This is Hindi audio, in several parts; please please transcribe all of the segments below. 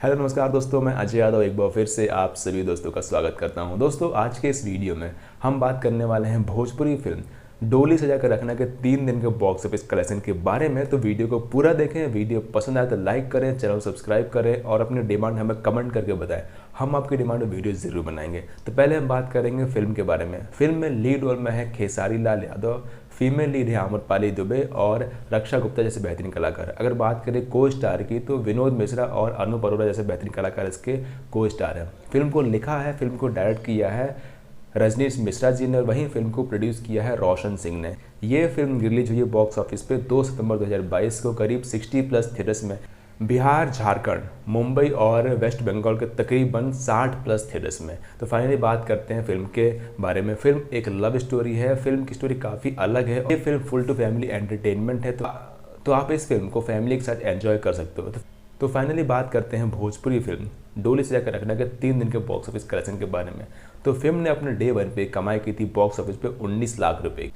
हेलो नमस्कार दोस्तों, मैं अजय यादव एक बार फिर से आप सभी दोस्तों का स्वागत करता हूं। दोस्तों, आज के इस वीडियो में हम बात करने वाले हैं भोजपुरी फिल्म डोली सजा कर रखना के 3 दिन के बॉक्स ऑफिस कलेक्शन के बारे में। तो वीडियो को पूरा देखें, वीडियो पसंद आए तो लाइक करें, चैनल सब्सक्राइब करें और अपनी डिमांड हमें कमेंट करके बताएं। हम आपकी डिमांड में वीडियो ज़रूर बनाएंगे। तो पहले हम बात करेंगे फिल्म के बारे में। फिल्म में लीड रोल में है खेसारी लाल यादव, फीमेल लीड है आम्रपाली दुबे और रक्षा गुप्ता जैसे बेहतरीन कलाकार। अगर बात करें को स्टार की तो विनोद मिश्रा और अनु अरोड़ा जैसे बेहतरीन कलाकार इसके को स्टार हैं। फिल्म को लिखा है, फिल्म को डायरेक्ट किया है रजनीश मिश्रा जी ने और वहीं फिल्म को प्रोड्यूस किया है रोशन सिंह ने। ये फिल्म रिलीज हुई है बॉक्स ऑफिस पे 2 सितंबर 2022 को करीब 60+ थिएटर्स में बिहार, झारखंड, मुंबई और वेस्ट बंगाल के तकरीबन 60+ थिएटर्स में। तो फाइनली बात करते हैं फिल्म के बारे में। फिल्म एक लव स्टोरी है। फिल्म की स्टोरी काफ़ी अलग है। ये film full to family entertainment है, तो आप इस फिल्म को फैमिली के साथ एंजॉय कर सकते हो। तो फाइनली बात करते हैं भोजपुरी फिल्म डोली सजा कर रखना के 3 दिन के बॉक्स ऑफिस कलेक्शन के बारे में। तो फिल्म ने अपने डे 1 पे कमाई की थी बॉक्स ऑफिस पे 19 लाख रुपए।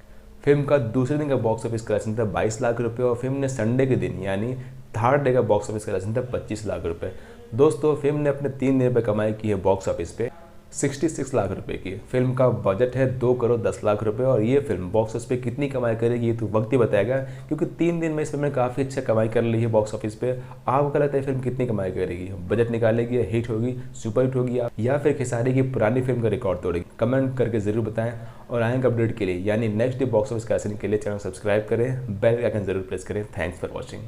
फिल्म का दूसरे दिन का बॉक्स ऑफिस कलेक्शन था 22 लाख रुपए और फिल्म ने संडे के दिन यानी थर्ड डे का बॉक्स ऑफिस कलेक्शन था 25 लाख रुपए। दोस्तों, फिल्म ने अपने 3 दिन पे कमाई की है बॉक्स ऑफिस पे 66 लाख रुपए की। फिल्म का बजट है 2 करोड़ 10 लाख रुपए और ये फिल्म बॉक्स ऑफिस पे कितनी कमाई करेगी ये तो वक्त ही बताएगा, क्योंकि 3 दिन में इस फिल्म ने काफ़ी अच्छा कमाई कर ली है बॉक्स ऑफिस पे। आपको क्या लगता है फिल्म कितनी कमाई करेगी? बजट निकालेगी, हिट होगी, सुपर हिट होगी या फिर खेसारी की पुरानी फिल्म का रिकॉर्ड तोड़ेगी? कमेंट करके जरूर बताएं और आएंगे अपडेट के लिए यानी next day box office collection के लिए चैनल सब्सक्राइब करें, बेल आइकन जरूर प्रेस करें। Thanks for watching.